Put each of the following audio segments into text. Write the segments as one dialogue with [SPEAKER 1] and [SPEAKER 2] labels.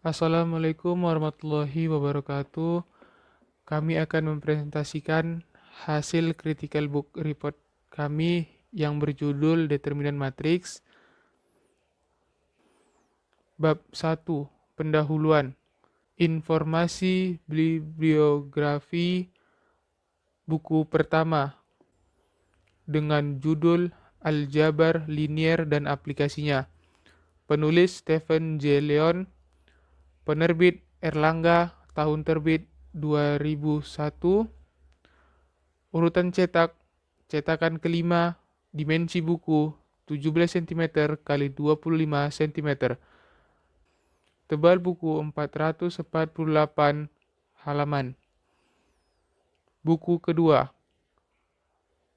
[SPEAKER 1] Assalamualaikum warahmatullahi wabarakatuh. Kami akan mempresentasikan hasil critical book report kami yang berjudul Determinan Matriks. Bab 1. Pendahuluan. Informasi bibliografi buku pertama dengan judul Aljabar Linier dan Aplikasinya. Penulis Stephen J. Leon. Penerbit Erlangga, tahun terbit 2001. Urutan cetak, cetakan kelima, dimensi buku 17 cm x 25 cm. Tebal buku 448 halaman. Buku kedua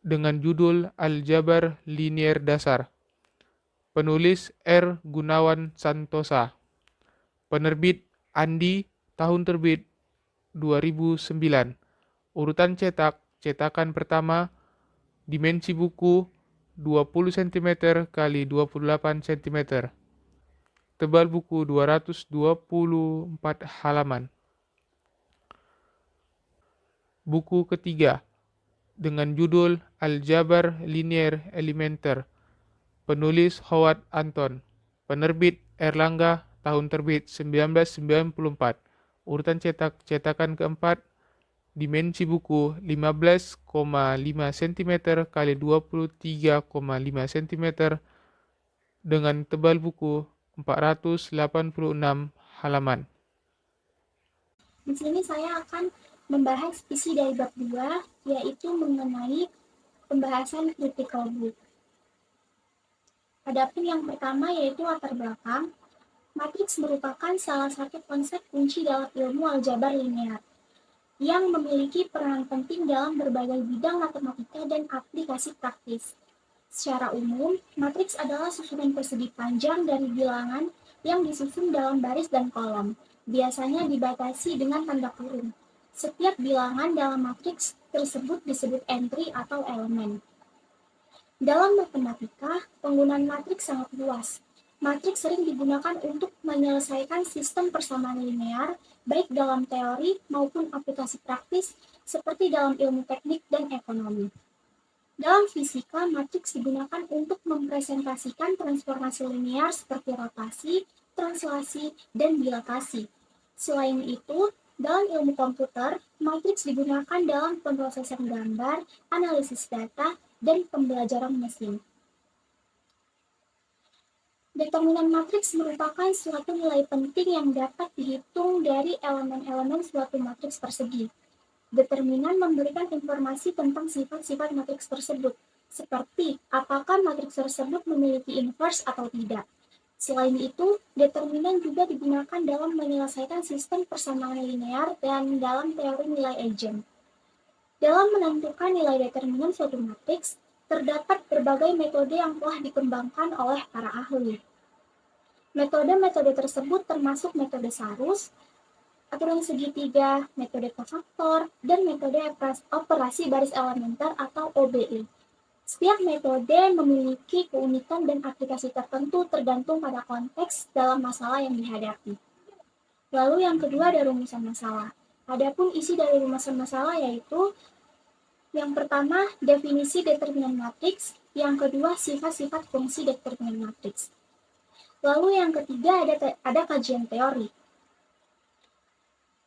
[SPEAKER 1] dengan judul Aljabar Linier Dasar. Penulis R. Gunawan Santosa. Penerbit Andi, tahun terbit 2009. Urutan cetak, cetakan pertama, dimensi buku 20 cm x 28 cm. Tebal buku 224 halaman. Buku ketiga dengan judul Aljabar Linier Elementer. Penulis Howard Anton. Penerbit Erlangga, tahun terbit 1994. Urutan cetak, cetakan keempat, dimensi buku 15,5 cm x 23,5 cm dengan tebal buku 486 halaman.
[SPEAKER 2] Di sini saya akan membahas isi dari bab 2, yaitu mengenai pembahasan critical book. Adapun yang pertama yaitu latar belakang. Matriks merupakan salah satu konsep kunci dalam ilmu aljabar linear yang memiliki peran penting dalam berbagai bidang matematika dan aplikasi praktis. Secara umum, matriks adalah susunan persegi panjang dari bilangan yang disusun dalam baris dan kolom, biasanya dibatasi dengan tanda kurung. Setiap bilangan dalam matriks tersebut disebut entry atau elemen. Dalam matematika, penggunaan matriks sangat luas. Matriks sering digunakan untuk menyelesaikan sistem persamaan linear, baik dalam teori maupun aplikasi praktis, seperti dalam ilmu teknik dan ekonomi. Dalam fisika, matriks digunakan untuk mempresentasikan transformasi linear seperti rotasi, translasi, dan dilatasi. Selain itu, dalam ilmu komputer, matriks digunakan dalam pemrosesan gambar, analisis data, dan pembelajaran mesin. Determinan matriks merupakan suatu nilai penting yang dapat dihitung dari elemen-elemen suatu matriks persegi. Determinan memberikan informasi tentang sifat-sifat matriks tersebut, seperti apakah matriks tersebut memiliki inverse atau tidak. Selain itu, determinan juga digunakan dalam menyelesaikan sistem persamaan linear dan dalam teori nilai eigen. Dalam menentukan nilai determinan suatu matriks, terdapat berbagai metode yang telah dikembangkan oleh para ahli. Metode-metode tersebut termasuk metode Sarus, aturan segitiga, metode kofaktor, dan metode operasi baris elementer atau OBE. Setiap metode memiliki keunikan dan aplikasi tertentu tergantung pada konteks dalam masalah yang dihadapi. Lalu yang kedua ada rumusan masalah. Adapun isi dari rumusan masalah yaitu yang pertama definisi determinan matriks, yang kedua sifat-sifat fungsi determinan matriks. Lalu yang ketiga ada kajian teori.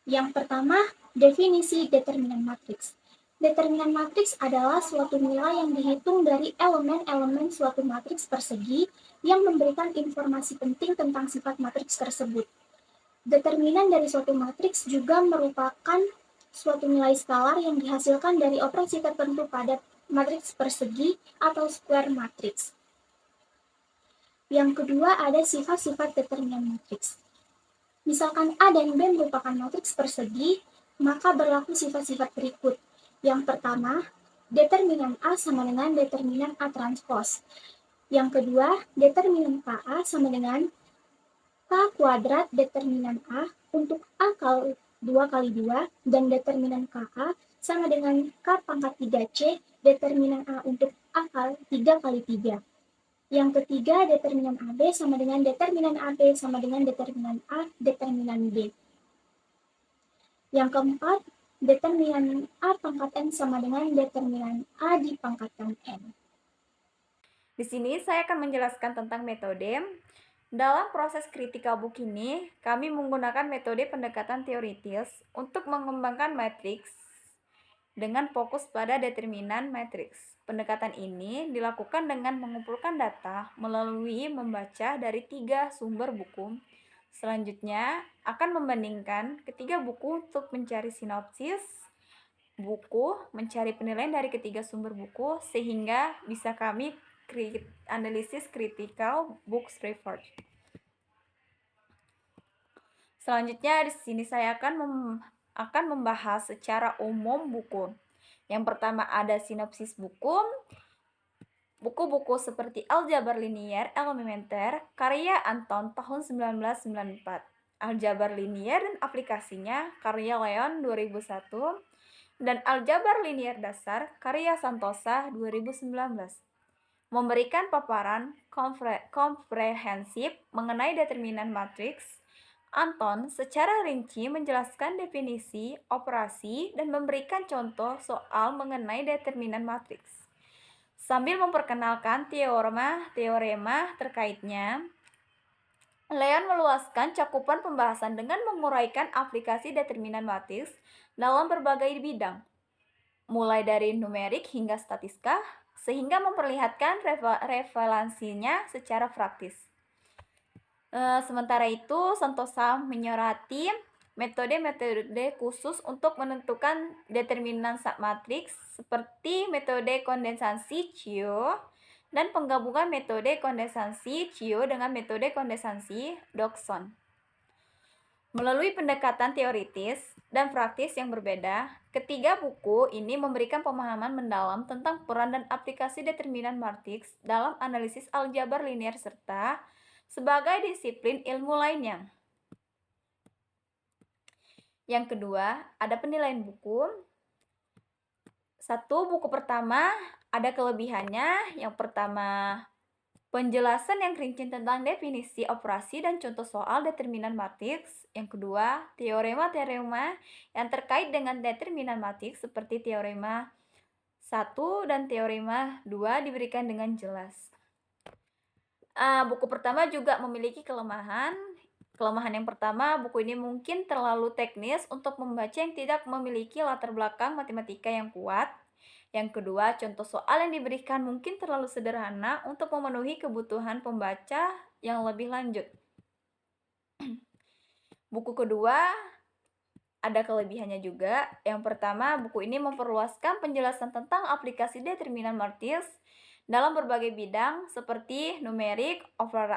[SPEAKER 2] Yang pertama, definisi determinan matriks. Determinan matriks adalah suatu nilai yang dihitung dari elemen-elemen suatu matriks persegi yang memberikan informasi penting tentang sifat matriks tersebut. Determinan dari suatu matriks juga merupakan suatu nilai skalar yang dihasilkan dari operasi tertentu pada matriks persegi atau square matriks. Yang kedua ada sifat-sifat determinan matriks. Misalkan A dan B merupakan matriks persegi, maka berlaku sifat-sifat berikut. Yang pertama, determinan A sama dengan determinan A transpose. Yang kedua, determinan KA sama dengan K kuadrat determinan A untuk A kali 2 kali 2, dan determinan KA sama dengan K pangkat 3C determinan A untuk A kali 3 kali 3. Yang ketiga, determinan AB sama dengan determinan AB sama dengan determinan A, determinan B. Yang keempat, determinan A pangkat N sama dengan determinan A dipangkatkan N.
[SPEAKER 3] Di sini saya akan menjelaskan tentang metode. Dalam proses critical book ini, kami menggunakan metode pendekatan teoritis untuk mengembangkan matriks dengan fokus pada determinan matriks. Pendekatan ini dilakukan dengan mengumpulkan data melalui membaca dari 3 sumber buku. Selanjutnya, akan membandingkan ketiga buku untuk mencari sinopsis buku, mencari penilaian dari ketiga sumber buku, sehingga bisa kami analisis critical books report. Selanjutnya di sini saya akan membahas secara umum buku. Yang pertama ada sinopsis buku. Buku-buku seperti Aljabar Linier Elementer karya Anton tahun 1994. Aljabar Linier dan aplikasinya karya Leon 2001 dan Aljabar Linier Dasar karya Santosa 2019. Memberikan paparan komprehensif mengenai determinan matriks, Anton secara rinci menjelaskan definisi, operasi, dan memberikan contoh soal mengenai determinan matriks. Sambil memperkenalkan teorema terkaitnya, Leon meluaskan cakupan pembahasan dengan menguraikan aplikasi determinan matriks dalam berbagai bidang, mulai dari numerik hingga statistika, sehingga memperlihatkan relevansinya secara praktis. Sementara itu, Santosa menyoroti metode-metode khusus untuk menentukan determinan submatriks seperti metode kondensasi Chio dan penggabungan metode kondensasi Chio dengan metode kondensasi Dodson. Melalui pendekatan teoritis dan praktis yang berbeda, ketiga buku ini memberikan pemahaman mendalam tentang peran dan aplikasi determinan matriks dalam analisis aljabar linier serta sebagai disiplin ilmu lainnya. Yang kedua, ada penilaian buku. 1. Buku pertama ada kelebihannya. Yang pertama, penjelasan yang rinci tentang definisi, operasi, dan contoh soal determinan matriks. Yang kedua, teorema-teorema yang terkait dengan determinan matriks seperti teorema 1 dan teorema 2 diberikan dengan jelas. Buku pertama juga memiliki kelemahan. Kelemahan yang pertama, buku ini mungkin terlalu teknis untuk membaca yang tidak memiliki latar belakang matematika yang kuat. Yang kedua, contoh soal yang diberikan mungkin terlalu sederhana untuk memenuhi kebutuhan pembaca yang lebih lanjut. Buku kedua ada kelebihannya juga. Yang pertama, buku ini memperluaskan penjelasan tentang aplikasi determinan matriks dalam berbagai bidang seperti numerik,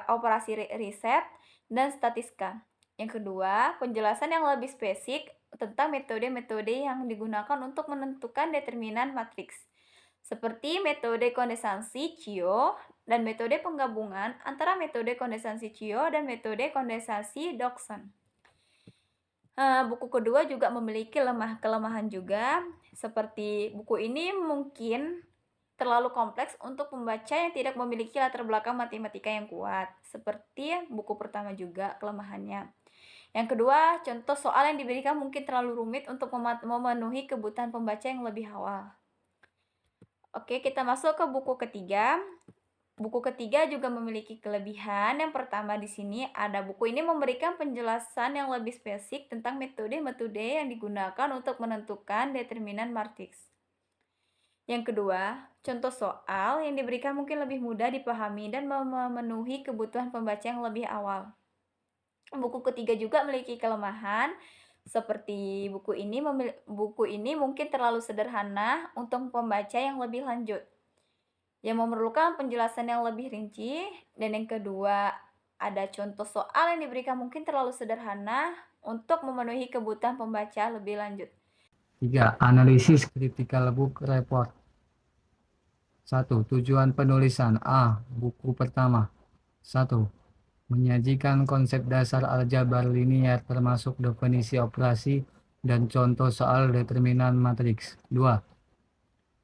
[SPEAKER 3] operasi riset, dan statistika. Yang kedua, penjelasan yang lebih spesifik tentang metode-metode yang digunakan untuk menentukan determinan matriks, seperti metode kondensasi Chio dan metode penggabungan antara metode kondensasi Chio dan metode kondensasi Dodson. Buku kedua juga memiliki kelemahan juga, seperti buku ini mungkin terlalu kompleks untuk pembaca yang tidak memiliki latar belakang matematika yang kuat, seperti buku pertama juga kelemahannya. Yang kedua, contoh soal yang diberikan mungkin terlalu rumit untuk memenuhi kebutuhan pembaca yang lebih awal. Oke, kita masuk ke buku ketiga. Buku ketiga juga memiliki kelebihan. Yang pertama di sini ada buku ini memberikan penjelasan yang lebih spesifik tentang metode-metode yang digunakan untuk menentukan determinan matriks. Yang kedua, contoh soal yang diberikan mungkin lebih mudah dipahami dan memenuhi kebutuhan pembaca yang lebih awal. Buku ketiga juga memiliki kelemahan, seperti buku ini mungkin terlalu sederhana untuk pembaca yang lebih lanjut, yang memerlukan penjelasan yang lebih rinci. Dan yang kedua, ada contoh soal yang diberikan mungkin terlalu sederhana untuk memenuhi kebutuhan pembaca lebih lanjut.
[SPEAKER 4] 3. Analisis critical book report. 1. Tujuan penulisan. A. Buku pertama. 1. Menyajikan konsep dasar aljabar linier termasuk definisi operasi dan contoh soal determinan matriks. 2.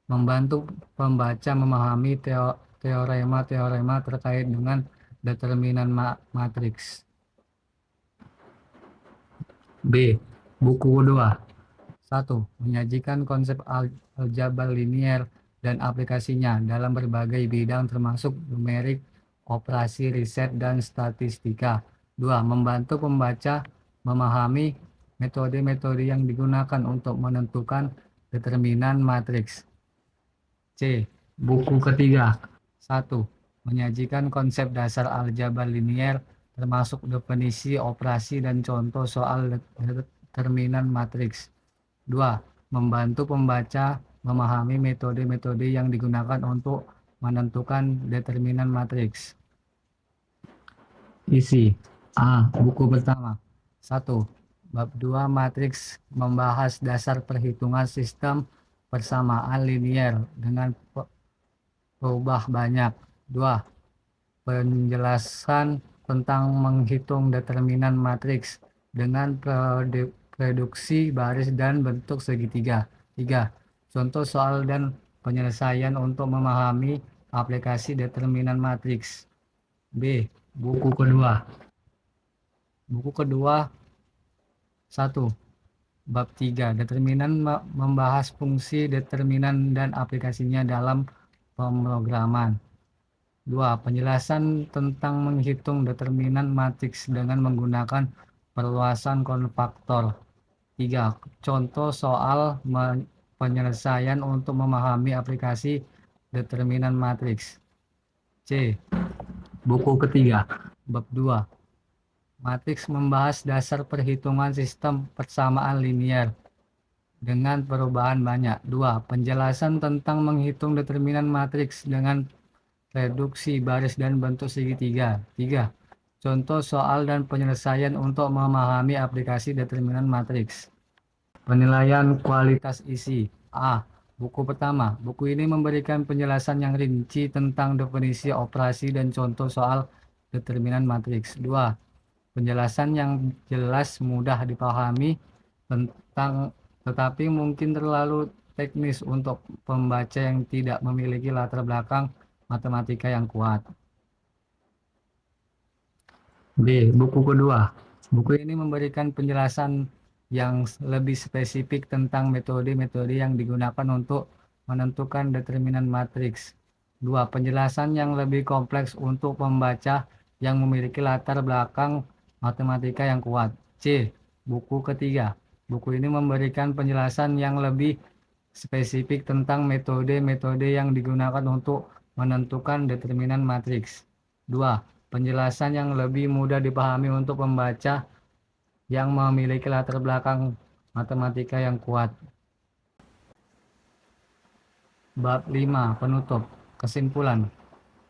[SPEAKER 4] Membantu pembaca memahami teorema-teorema terkait dengan determinan matriks. B. Buku kedua. 1. Menyajikan konsep aljabar linier dan aplikasinya dalam berbagai bidang termasuk numerik, operasi, riset, dan statistika. 2. Membantu pembaca memahami metode-metode yang digunakan untuk menentukan determinan matriks. C. Buku ketiga. 1. Menyajikan konsep dasar aljabar linier termasuk definisi, operasi, dan contoh soal determinan matriks. 2. Membantu pembaca memahami metode-metode yang digunakan untuk menentukan determinan matriks. Isi A. Buku pertama. 1. Bab 2 matriks membahas dasar perhitungan sistem persamaan linier dengan berubah banyak. 2. Penjelasan tentang menghitung determinan matriks dengan reduksi baris dan bentuk segitiga. 3. Contoh soal dan penyelesaian untuk memahami aplikasi determinan matriks. B. Buku kedua. Buku kedua 1. Bab 3. Determinan membahas fungsi determinan dan aplikasinya dalam pemrograman. 2. Penjelasan tentang menghitung determinan matriks dengan menggunakan perluasan konfaktor. 3. Contoh soal penyelesaian untuk memahami aplikasi determinan matriks. C. Buku ketiga. Bab 2. Matriks membahas dasar perhitungan sistem persamaan linier dengan perubahan banyak. 2. Penjelasan tentang menghitung determinan matriks dengan reduksi baris dan bentuk segitiga. 3. Contoh soal dan penyelesaian untuk memahami aplikasi determinan matriks. Penilaian kualitas isi. A. Buku pertama. Buku ini memberikan penjelasan yang rinci tentang definisi, operasi, dan contoh soal determinan matriks. 2. Penjelasan yang jelas, mudah dipahami, tetapi mungkin terlalu teknis untuk pembaca yang tidak memiliki latar belakang matematika yang kuat. B. Buku kedua. Buku ini memberikan penjelasan yang lebih spesifik tentang metode-metode yang digunakan untuk menentukan determinan matriks. 2. Penjelasan yang lebih kompleks untuk pembaca yang memiliki latar belakang matematika yang kuat. C. Buku ketiga. Buku ini memberikan penjelasan yang lebih spesifik tentang metode-metode yang digunakan untuk menentukan determinan matriks. 2. Penjelasan yang lebih mudah dipahami untuk pembaca yang memiliki latar belakang matematika yang kuat. Bab 5. Penutup. Kesimpulan.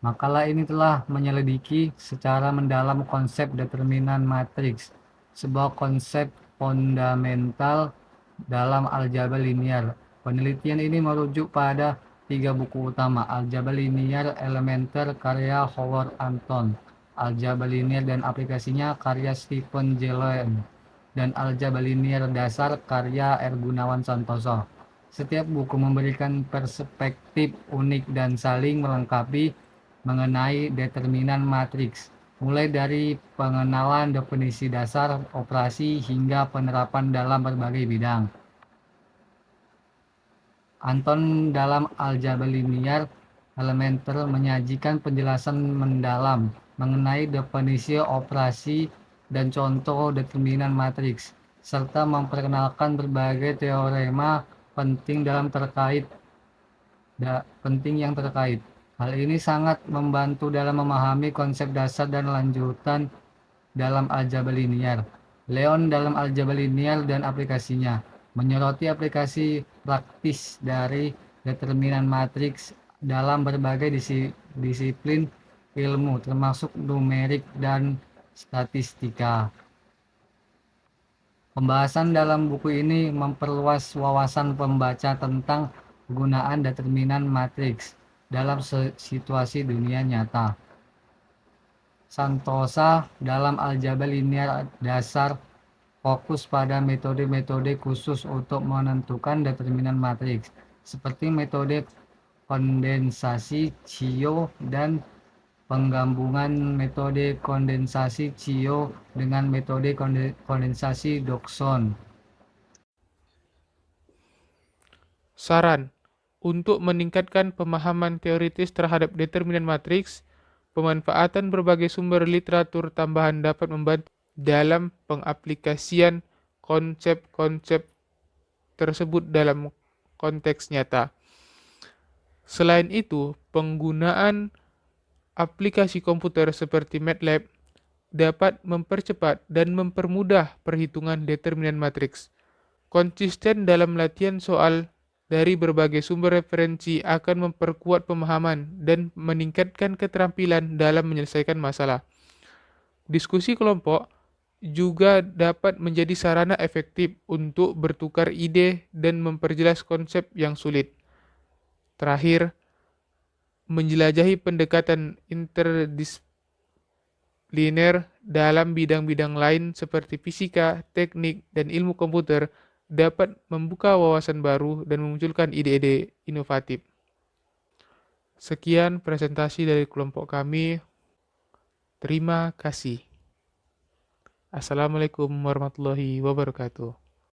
[SPEAKER 4] Makalah ini telah menyelidiki secara mendalam konsep determinan matriks, sebuah konsep fundamental dalam aljabar linier. Penelitian ini merujuk pada 3 buku utama: Aljabar Linier Elementer karya Howard Anton, Aljabar Linier dan aplikasinya karya Stephen J. Loeb, dan Aljabar Linier Dasar karya R. Gunawan Santoso. Setiap buku memberikan perspektif unik dan saling melengkapi mengenai determinan matriks, mulai dari pengenalan definisi dasar, operasi, hingga penerapan dalam berbagai bidang. Anton dalam Aljabar Linier Elementer menyajikan penjelasan mendalam mengenai definisi, operasi, dan contoh determinan matriks, serta memperkenalkan berbagai teorema penting yang terkait. Hal ini sangat membantu dalam memahami konsep dasar dan lanjutan dalam aljabar linier. Leon dalam aljabar linier dan aplikasinya menyoroti aplikasi praktis dari determinan matriks dalam berbagai disiplin ilmu, termasuk numerik dan statistika. Pembahasan dalam buku ini memperluas wawasan pembaca tentang penggunaan determinan matriks dalam situasi dunia nyata. Santosa dalam aljabar linier dasar fokus pada metode-metode khusus untuk menentukan determinan matriks, seperti metode kondensasi Cio dan penggabungan metode kondensasi Cio dengan metode kondensasi Diokson.
[SPEAKER 1] Saran: untuk meningkatkan pemahaman teoritis terhadap determinan matriks, pemanfaatan berbagai sumber literatur tambahan dapat membantu dalam pengaplikasian konsep-konsep tersebut dalam konteks nyata. Selain itu, penggunaan aplikasi komputer seperti MATLAB dapat mempercepat dan mempermudah perhitungan determinan matriks. Konsisten dalam latihan soal dari berbagai sumber referensi akan memperkuat pemahaman dan meningkatkan keterampilan dalam menyelesaikan masalah. Diskusi kelompok juga dapat menjadi sarana efektif untuk bertukar ide dan memperjelas konsep yang sulit. Terakhir, menjelajahi pendekatan interdisipliner dalam bidang-bidang lain seperti fisika, teknik, dan ilmu komputer dapat membuka wawasan baru dan memunculkan ide-ide inovatif. Sekian presentasi dari kelompok kami. Terima kasih. Assalamualaikum warahmatullahi wabarakatuh.